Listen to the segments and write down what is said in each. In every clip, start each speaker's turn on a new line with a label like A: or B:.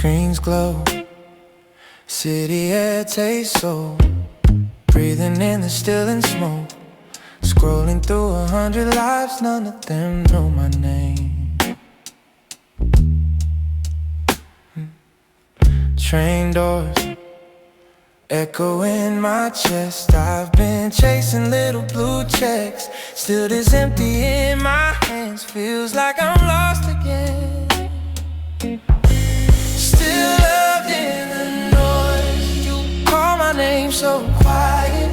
A: Screens glow, city air tastes so. Breathing in the still and smoke. Scrolling through 100 lives, none of them know my name. Train doors echo in my chest. I've been chasing little blue checks. Still this empty in my hands. Feels like I'm lost again. Still loved in the noise. You call my name so quiet.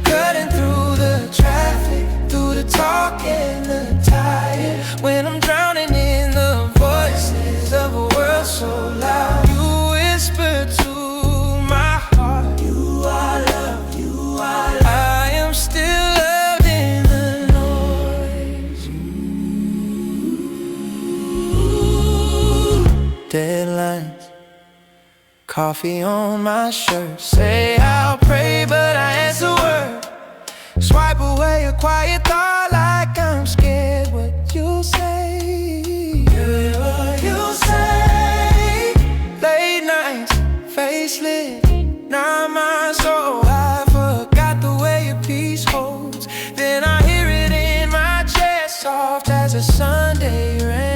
A: Cutting through the traffic, through the talk and the tired. When I'm drowning in the voices of a world so loud, you whisper to my heart, you are love, you are love. I am still loved in the noise. Deadlines, coffee on my shirt. Say I'll pray but I answer word. Swipe away a quiet thought like I'm scared what you'll say. What you'll say. Late nights, face lit, not my soul. I forgot the way your peace holds. Then I hear it in my chest, soft as a Sunday rain.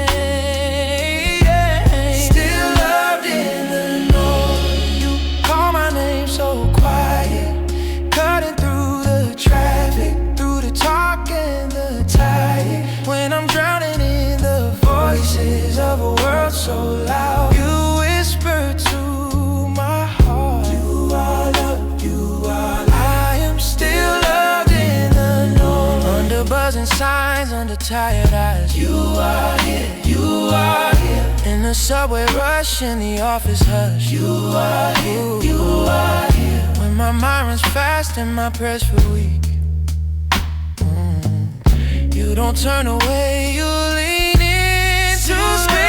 A: Still loved in the noise. You call my name so quiet. Cutting through the traffic, through the talk and the tired. When I'm drowning in the voices of a world so loud, you whisper to my heart, you are love, you are love. I am still loved in the noise. Under buzzing signs, under tired eyes, you are here, you are here. In the subway rush, in the office hush, you are here, you are here. When my mind runs fast and my prayers feel weak, you don't turn away, you lean in to speak.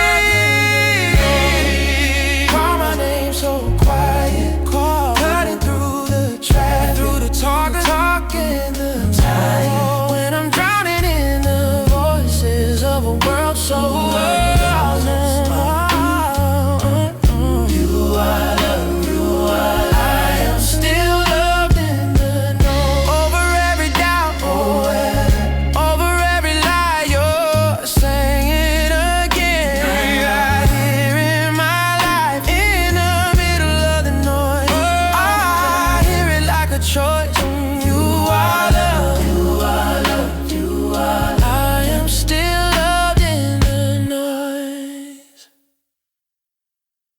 A: Call my name so quiet, cutting through the traffic, through the talk and the time. When I'm drowning in the voices of a world so loud.